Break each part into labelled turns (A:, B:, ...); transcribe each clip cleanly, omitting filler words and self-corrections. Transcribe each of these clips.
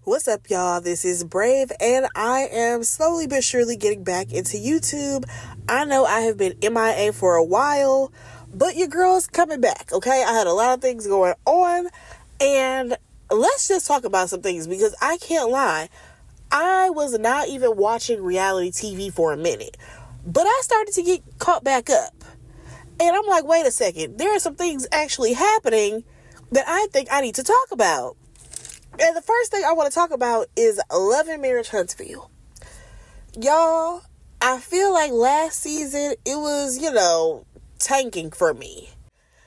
A: What's up, y'all? This is Brave, and I am slowly but surely getting back into YouTube. I know I have been MIA for a while, but your girl's coming back, okay? I had a lot of things going on, and let's just talk about some things, because I can't lie. I was not even watching reality TV for a minute, but I started to get caught back up. And I'm like, wait a second, there are some things actually happening that I think I need to talk about. And the first thing I want to talk about is Love and Marriage Huntsville. Y'all, I feel like last season it was, tanking for me.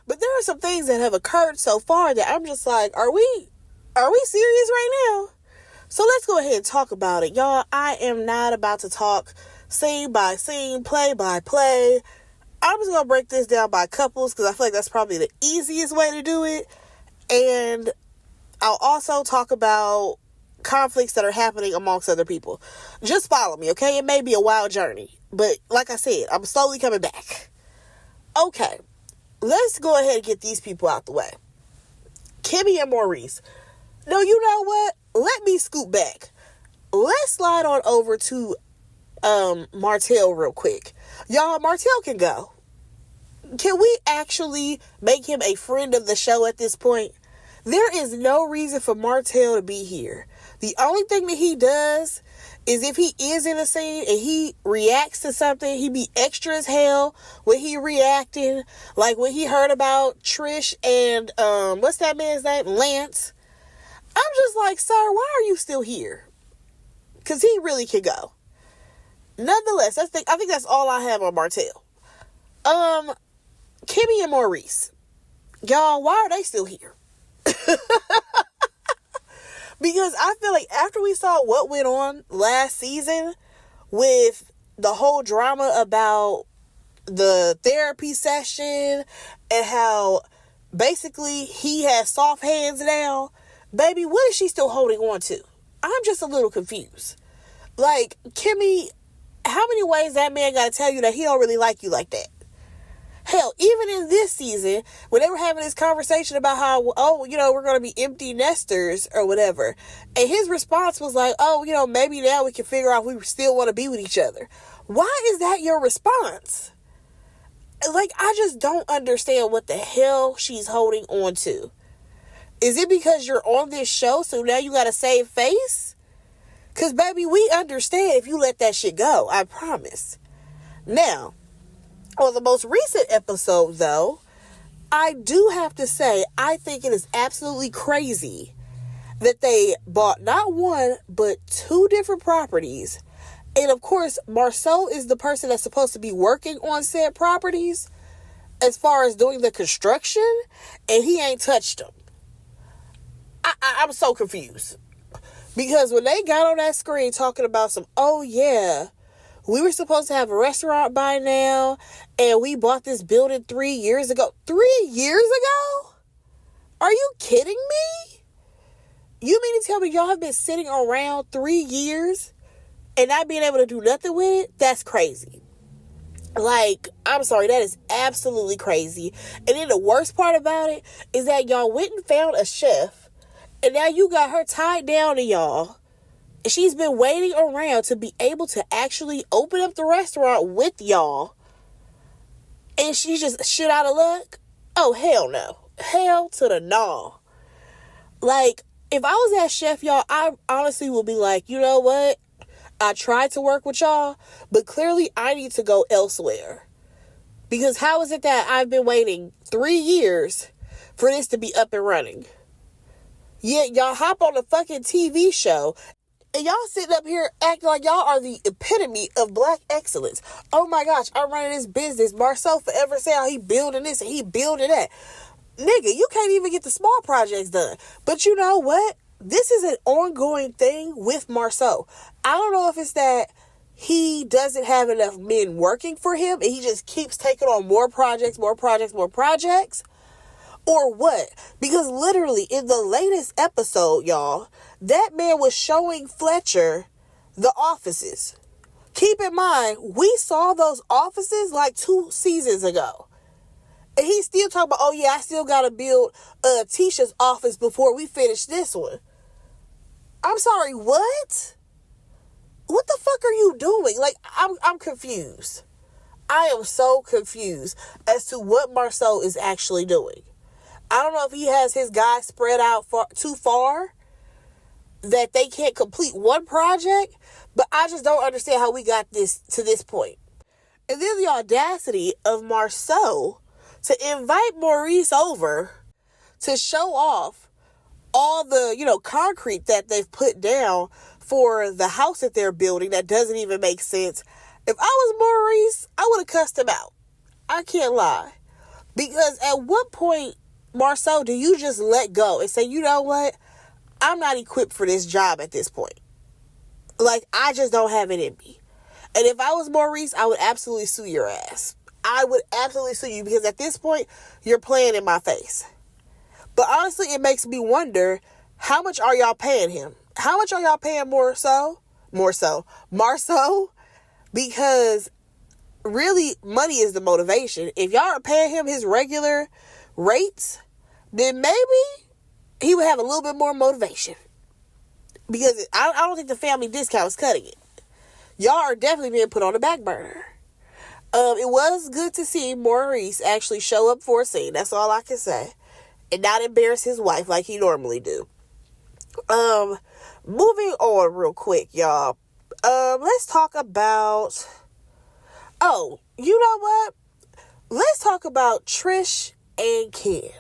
A: But there are some things that have occurred so far that I'm just like, are we serious right now? So let's go ahead and talk about it. Y'all, I am not about to talk scene by scene, play by play. I'm just going to break this down by couples because I feel like that's probably the easiest way to do it. And I'll also talk about conflicts that are happening amongst other people. Just follow me, okay? It may be a wild journey, but like I said, I'm slowly coming back. Okay, let's go ahead and get these people out the way. Kimmy and Maurice. No, you know what? Let me scoot back. Let's slide on over to Martell real quick. Y'all, Martell can go. Can we actually make him a friend of the show at this point? There is no reason for Martell to be here. The only thing that he does is if he is in a scene and he reacts to something, he be extra as hell when he reacting. Like when he heard about Trish and, what's that man's name? Lance. I'm just like, sir, why are you still here? Because he really can go. Nonetheless, I think that's all I have on Martell. Kimmy and Maurice. Y'all, why are they still here? Because I feel like after we saw what went on last season with the whole drama about the therapy session and how basically he has soft hands now, baby, what is she still holding on to? I'm just a little confused. Like, Kimmy, how many ways that man got to tell you that he don't really like you like that? Hell, even in this season, when they were having this conversation about how, we're going to be empty nesters or whatever. And his response was like, maybe now we can figure out if we still want to be with each other. Why is that your response? Like, I just don't understand what the hell she's holding on to. Is it because you're on this show, so now you got to save face? Because, baby, we understand if you let that shit go. I promise. Now, on the most recent episode, though, I do have to say, I think it is absolutely crazy that they bought not one, but two different properties. And of course, Marceau is the person that's supposed to be working on said properties as far as doing the construction, and he ain't touched them. I'm so confused. Because when they got on that screen talking about we were supposed to have a restaurant by now, and we bought this building 3 years ago. 3 years ago? Are you kidding me? You mean to tell me y'all have been sitting around 3 years and not being able to do nothing with it? That's crazy. Like, I'm sorry, that is absolutely crazy. And then the worst part about it is that y'all went and found a chef, and now you got her tied down to y'all. She's been waiting around to be able to actually open up the restaurant with y'all. And she's just shit out of luck? Oh, hell no. Hell to the no. Like, if I was that chef, y'all, I honestly would be like, you know what? I tried to work with y'all, but clearly I need to go elsewhere. Because how is it that I've been waiting 3 years for this to be up and running? Yet y'all hop on a fucking TV show and y'all sitting up here acting like y'all are the epitome of black excellence. Oh my gosh, I'm running this business. Marceau forever say how he building this and he building that. Nigga, you can't even get the small projects done. But you know what? This is an ongoing thing with Marceau. I don't know if it's that he doesn't have enough men working for him and he just keeps taking on more projects, or what? Because literally in the latest episode, y'all, that man was showing Fletcher the offices. Keep in mind, we saw those offices like 2 seasons ago. And he's still talking about, I still got to build Tisha's office before we finish this one. I'm sorry, what? What the fuck are you doing? Like, I'm confused. I am so confused as to what Marceau is actually doing. I don't know if he has his guys spread out too far that they can't complete one project, but I just don't understand how we got this to this point. And then the audacity of Marceau to invite Maurice over to show off all the, concrete that they've put down for the house that they're building that doesn't even make sense. If I was Maurice, I would have cussed him out. I can't lie. Because at what point, Marceau, do you just let go and say, you know what? I'm not equipped for this job at this point. Like, I just don't have it in me. And if I was Maurice, I would absolutely sue your ass. I would absolutely sue you because at this point, you're playing in my face. But honestly, it makes me wonder, how much are y'all paying him? How much are y'all paying Marceau? Because really, money is the motivation. If y'all are paying him his regular rates, then maybe he would have a little bit more motivation. Because I don't think the family discount is cutting it. Y'all are definitely being put on the back burner. It was good to see Maurice actually show up for a scene. That's all I can say. And not embarrass his wife like he normally do. Moving on real quick, y'all. Let's talk about... Oh, you know what? Let's talk about Trish and Ken.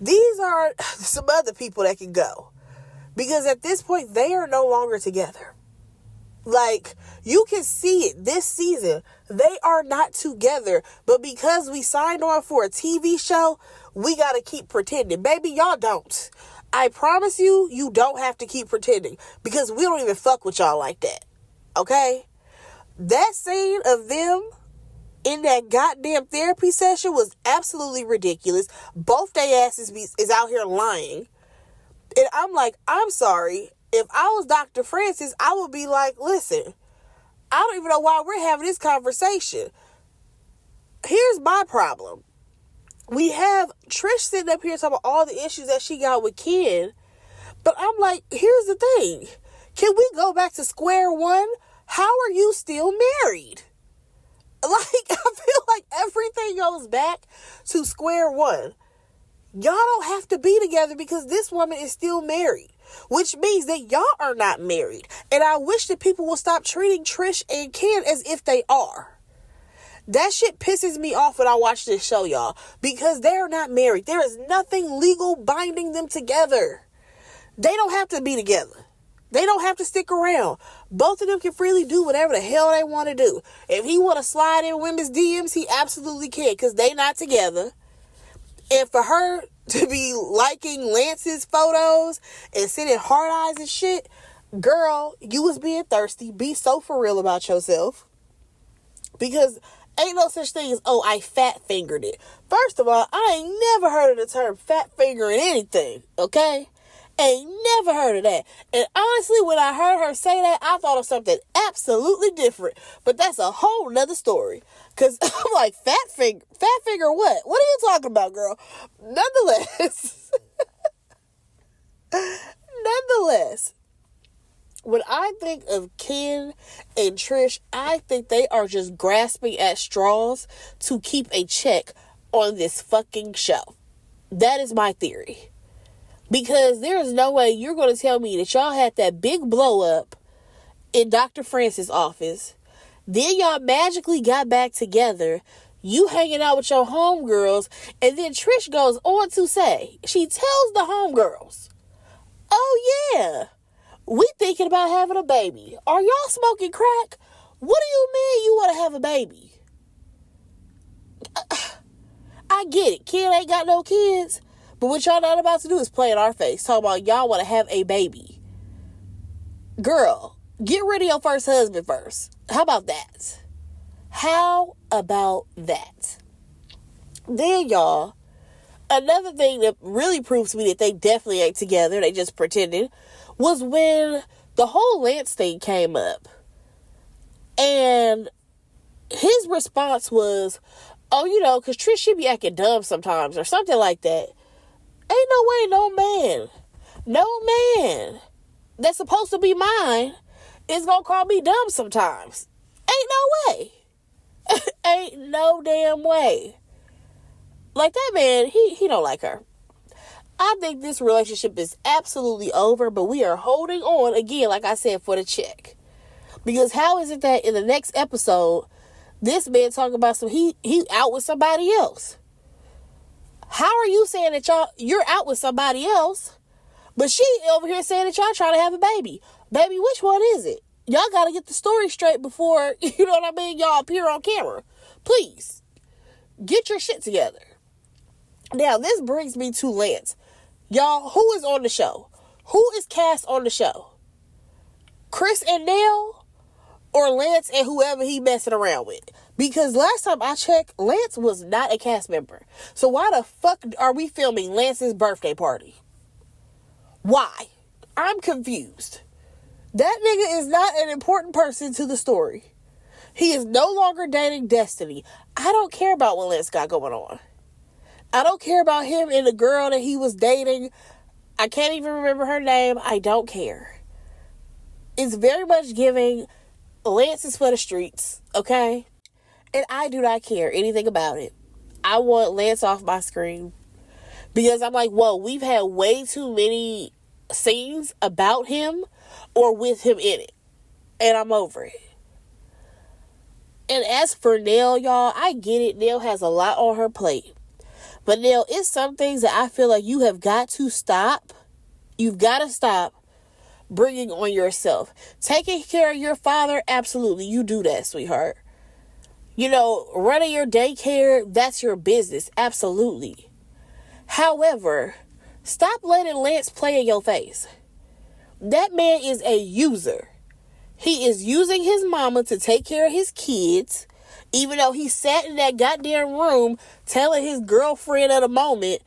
A: These are some other people that can go. Because at this point, they are no longer together. Like, you can see it this season. They are not together. But because we signed on for a TV show, we got to keep pretending. Baby, y'all don't. I promise you, you don't have to keep pretending. Because we don't even fuck with y'all like that. Okay? That scene of them in that goddamn therapy session was absolutely ridiculous. Both their asses is out here lying. And I'm like, I'm sorry. If I was Dr. Francis, I would be like, listen, I don't even know why we're having this conversation. Here's my problem. We have Trish sitting up here talking about all the issues that she got with Ken. But I'm like, here's the thing. Can we go back to square one? How are you still married? Like, I feel like everything goes back to square one. Y'all don't have to be together because this woman is still married. Which means that y'all are not married. And I wish that people will stop treating Trish and Ken as if they are. That shit pisses me off when I watch this show, y'all. Because they're not married. There is nothing legal binding them together. They don't have to be together. They don't have to stick around. Both of them can freely do whatever the hell they want to do. If he want to slide in women's DMs, he absolutely can. Because they not together. And for her to be liking Lance's photos and sending hard eyes and shit, girl, you was being thirsty. Be so for real about yourself. Because ain't no such thing as, oh, I fat fingered it. First of all, I ain't never heard of the term fat fingering anything, okay? Ain't never heard of that. And honestly, when I heard her say that, I thought of something absolutely different. But that's a whole nother story. Because I'm like, fat finger what? What are you talking about, girl? Nonetheless, when I think of Ken and Trish, I think they are just grasping at straws to keep a check on this fucking show. That is my theory. Because there is no way you're going to tell me that y'all had that big blow up in Dr. Francis' office. Then y'all magically got back together. You hanging out with your homegirls. And then Trish goes on to say, she tells the homegirls, oh yeah, we thinking about having a baby. Are y'all smoking crack? What do you mean you want to have a baby? I get it. Kid ain't got no kids. But what y'all not about to do is play in our face. Talking about y'all want to have a baby. Girl, get rid of your first husband first. How about that? How about that? Then, y'all, another thing that really proves to me that they definitely ain't together, they just pretended, was when the whole Lance thing came up. And his response was, oh, because Trish, she be acting dumb sometimes or something like that. Ain't no way, no man that's supposed to be mine is gonna call me dumb sometimes. Ain't no way. Ain't no damn way. Like, that man, he don't like her. I think this relationship is absolutely over, but we are holding on, again, like I said, for the check. Because how is it that in the next episode, this man talking about he out with somebody else? How are you saying that you're out with somebody else, but she over here saying that y'all trying to have a baby? Baby, which one is it? Y'all got to get the story straight before, you know what I mean, y'all appear on camera. Please, get your shit together. Now, this brings me to Lance. Y'all, who is on the show? Who is cast on the show? Chris and Nell, or Lance and whoever he messing around with? Because last time I checked, Lance was not a cast member. So why the fuck are we filming Lance's birthday party? Why? I'm confused. That nigga is not an important person to the story. He is no longer dating Destiny. I don't care about what Lance got going on. I don't care about him and the girl that he was dating. I can't even remember her name. I don't care. It's very much giving Lance is for the streets, okay? And I do not care anything about it. I want Lance off my screen. Because I'm like, whoa, we've had way too many scenes about him or with him in it. And I'm over it. And as for Nell, y'all, I get it. Nell has a lot on her plate. But Nell, it's some things that I feel like you have got to stop. You've got to stop bringing on yourself. Taking care of your father, absolutely. You do that, sweetheart. You know, running your daycare, that's your business. Absolutely. However, stop letting Lance play in your face. That man is a user. He is using his mama to take care of his kids, even though he sat in that goddamn room telling his girlfriend at a moment,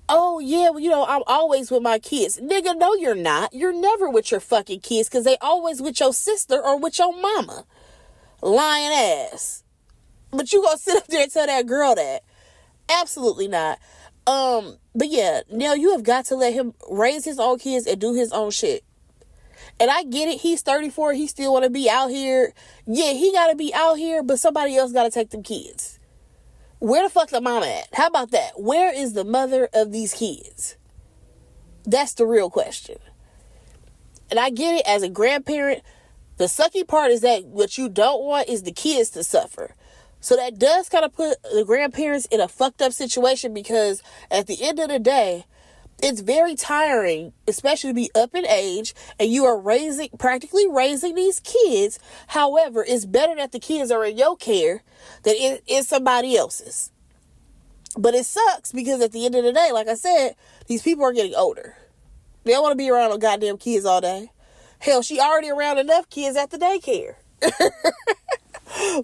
A: oh, yeah, well, you know, I'm always with my kids. Nigga, no, you're not. You're never with your fucking kids because they always with your sister or with your mama. Lying ass. But you gonna sit up there and tell that girl that? Absolutely not. But yeah, now you have got to let him raise his own kids and do his own shit. And I get it. He's 34. He still want to be out here. Yeah, he got to be out here, but somebody else got to take them kids. Where the fuck the mama at? How about that? Where is the mother of these kids? That's the real question. And I get it as a grandparent. The sucky part is that what you don't want is the kids to suffer. So that does kind of put the grandparents in a fucked up situation because at the end of the day, it's very tiring, especially to be up in age and you are practically raising these kids. However, it's better that the kids are in your care than in somebody else's. But it sucks because at the end of the day, like I said, these people are getting older. They don't want to be around no goddamn kids all day. Hell, she already around enough kids at the daycare.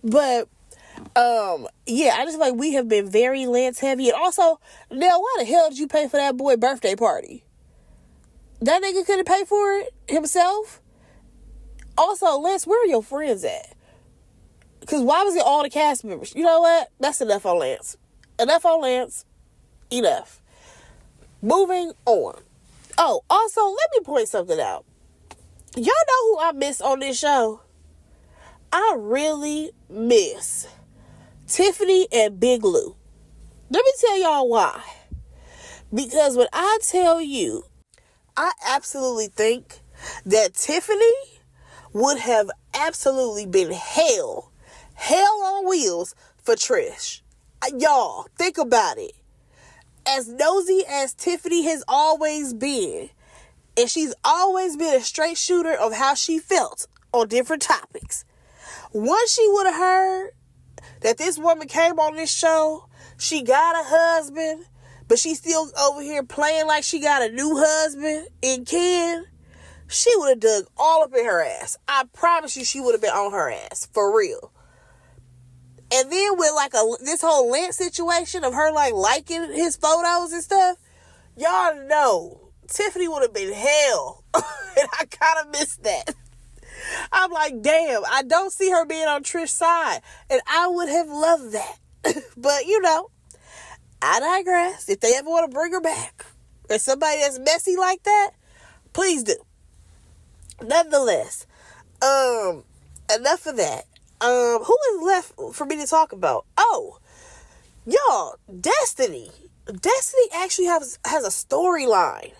A: But yeah, I just feel like we have been very Lance heavy. And also, Nell, why the hell did you pay for that boy birthday party? That nigga couldn't pay for it himself? Also, Lance, where are your friends at? Because why was it all the cast members? You know what? That's enough on Lance. Enough on Lance. Enough. Moving on. Oh, also, let me point something out. Y'all know who I miss on this show? I really miss Tiffany and Big Lou. Let me tell y'all why. Because when I tell you, I absolutely think that Tiffany would have absolutely been hell on wheels for Trish. Y'all, think about it. As nosy as Tiffany has always been, and she's always been a straight shooter of how she felt on different topics. Once she would have heard that this woman came on this show, she got a husband, but she's still over here playing like she got a new husband in Ken, she would have dug all up in her ass. I promise you she would have been on her ass, for real. And then with like this whole Lance situation of her like liking his photos and stuff, y'all know Tiffany would have been hell. And I kind of missed that. I'm like, damn, I don't see her being on Trish's side. And I would have loved that. But, you know, I digress. If they ever want to bring her back, or somebody that's messy like that, please do. Nonetheless, enough of that. Who is left for me to talk about? Oh, y'all, Destiny. Destiny actually has a storyline.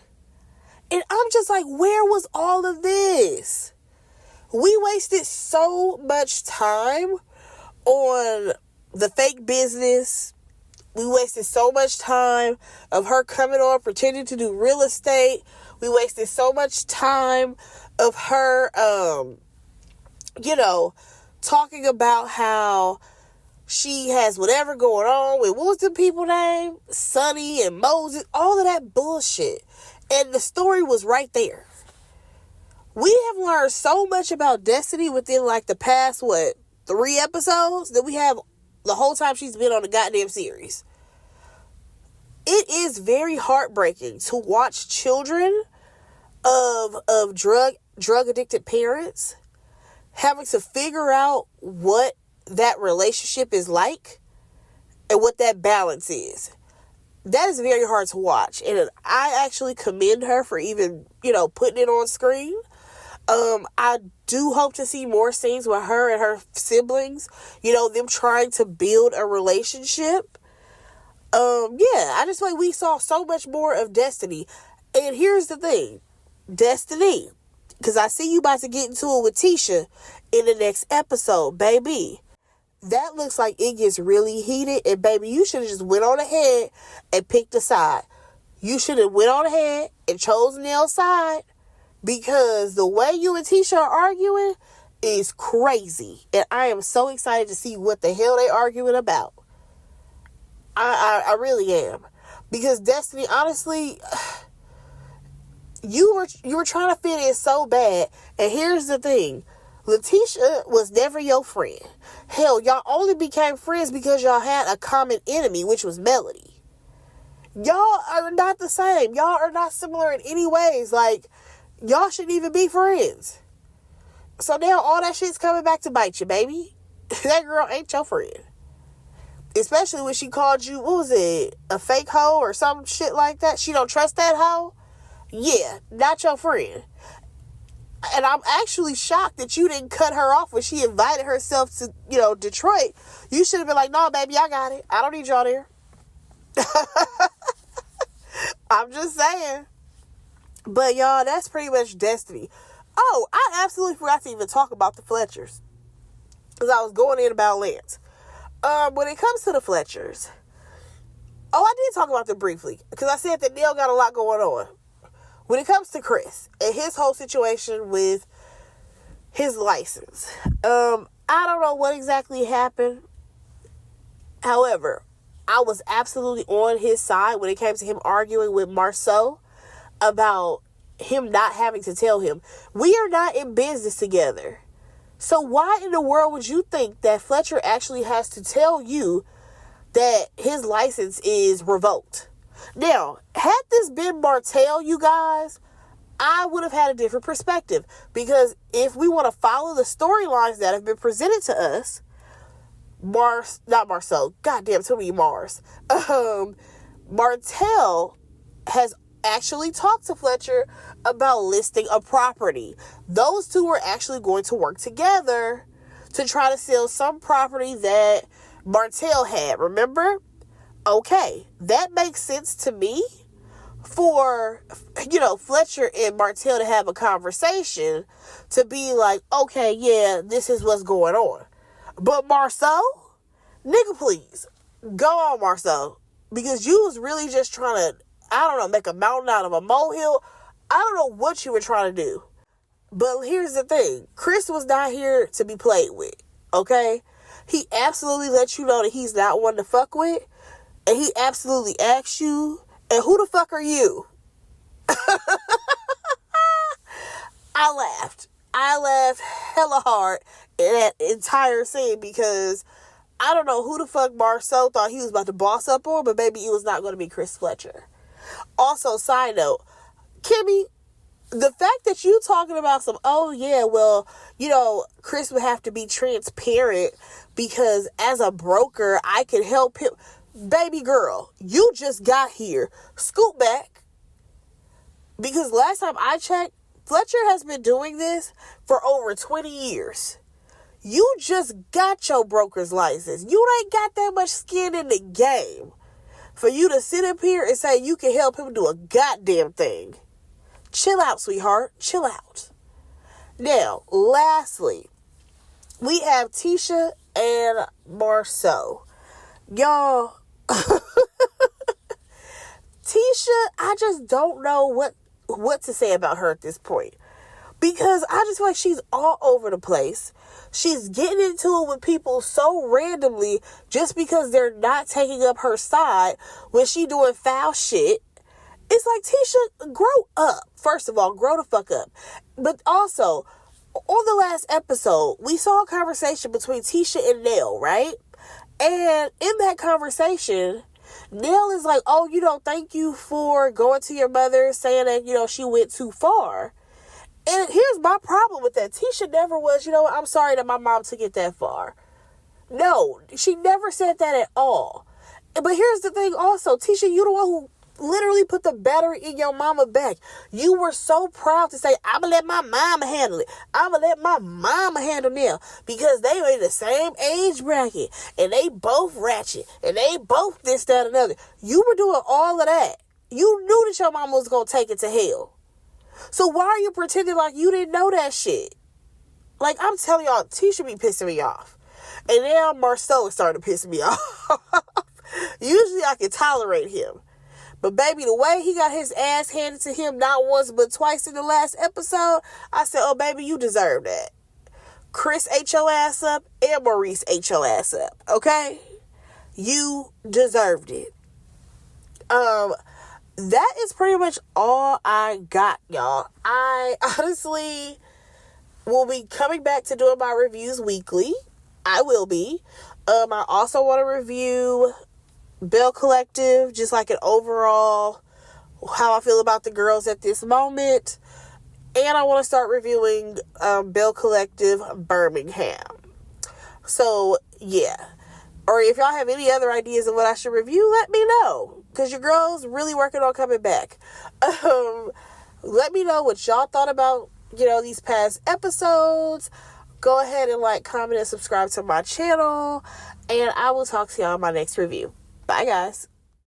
A: And I'm just like, where was all of this? We wasted so much time on the fake business. We wasted so much time of her coming on pretending to do real estate. We wasted so much time of her, talking about how she has whatever going on with, what was the people name? Sonny and Moses, all of that bullshit. And the story was right there. We have learned so much about Destiny within like the past, 3 episodes that we have the whole time she's been on the goddamn series. It is very heartbreaking to watch children of drug addicted parents having to figure out what that relationship is like and what that balance is. That is very hard to watch. And I actually commend her for even, putting it on screen. I do hope to see more scenes with her and her siblings, them trying to build a relationship. I just feel like we saw so much more of Destiny. And here's the thing, Destiny, because I see you about to get into it with Tisha in the next episode, baby. That looks like it gets really heated, and baby, you should have just went on ahead and picked a side. You should have went on ahead and chose Nell's side, because the way you and Tisha are arguing is crazy, and I am so excited to see what the hell they arguing about. I really am, because Destiny, honestly, you were trying to fit in so bad, and here's the thing. Letitia was never your friend. Hell, y'all only became friends because y'all had a common enemy, which was Melody. Y'all are not the same. Y'all are not similar in any ways. Like, y'all shouldn't even be friends. So now all that shit's coming back to bite you, baby. That girl ain't your friend. Especially when she called you, what was it, a fake hoe or some shit like that? She don't trust that hoe? Yeah, not your friend. And I'm actually shocked that you didn't cut her off when she invited herself to, Detroit. You should have been like, no, baby, I got it. I don't need y'all there. I'm just saying. But, y'all, that's pretty much Destiny. Oh, I absolutely forgot to even talk about the Fletchers. Because I was going in about Lance. When it comes to the Fletchers, I did talk about them briefly. Because I said that Neil got a lot going on. When it comes to Chris and his whole situation with his license, I don't know what exactly happened. However, I was absolutely on his side when it came to him arguing with Marceau about him not having to tell him. We are not in business together. So why in the world would you think that Fletcher actually has to tell you that his license is revoked? Now, had this been Martell, you guys, I would have had a different perspective. Because if we want to follow the storylines that have been presented to us, Martell has actually talked to Fletcher about listing a property. Those two were actually going to work together to try to sell some property that Martell had, remember? Okay, that makes sense to me for, Fletcher and Martell to have a conversation to be like, okay, yeah, this is what's going on. But Marceau, nigga, please, go on, Marceau, because you was really just trying to, make a mountain out of a molehill. I don't know what you were trying to do. But here's the thing. Chris was not here to be played with, okay? He absolutely let you know that he's not one to fuck with. And he absolutely asked you, and who the fuck are you? I laughed hella hard in that entire scene because I don't know who the fuck Marceau thought he was about to boss up on, but maybe it was not going to be Chris Fletcher. Also, side note, Kimmy, the fact that you talking about Chris would have to be transparent because as a broker, I could help him. Baby girl, you just got here. Scoot back. Because last time I checked, Fletcher has been doing this for over 20 years. You just got your broker's license. You ain't got that much skin in the game for you to sit up here and say you can help him do a goddamn thing. Chill out, sweetheart. Chill out. Now, lastly, we have Tisha and Marceau. Y'all, Tisha, I just don't know what to say about her at this point. Because I just feel like she's all over the place. She's getting into it with people so randomly just because they're not taking up her side when she doing foul shit. It's like, Tisha, grow up. First of all, grow the fuck up. But also, on the last episode, we saw a conversation between Tisha and Nell, right? And in that conversation, Nell is like, oh, thank you for going to your mother, saying that, she went too far. And here's my problem with that. Tisha never was, I'm sorry that my mom took it that far. No, she never said that at all. But here's the thing also. Tisha, you the one who literally put the battery in your mama back. You were so proud to say, I'm going to let my mama handle it. I'm going to let my mama handle Nell. Because they were in the same age bracket. And they both ratchet. And they both this, that, and other. You were doing all of that. You knew that your mama was going to take it to hell. So why are you pretending like you didn't know that shit? Like, I'm telling y'all, Tisha be pissing me off. And now Marceau is starting to piss me off. Usually I can tolerate him. But baby, the way he got his ass handed to him not once but twice in the last episode, I said, oh baby, you deserve that. Chris ate your ass up and Maurice ate your ass up. Okay? You deserved it. That is pretty much all I got, y'all. I honestly will be coming back to doing my reviews weekly. I will be. I also want to review Bell Collective, just like an overall how I feel about the girls at this moment. And I want to start reviewing Bell Collective Birmingham. So, yeah. Or if y'all have any other ideas of what I should review, let me know. Because your girl's really working on coming back. Let me know what y'all thought about, these past episodes. Go ahead and like, comment, and subscribe to my channel. And I will talk to y'all in my next review. Bye, guys.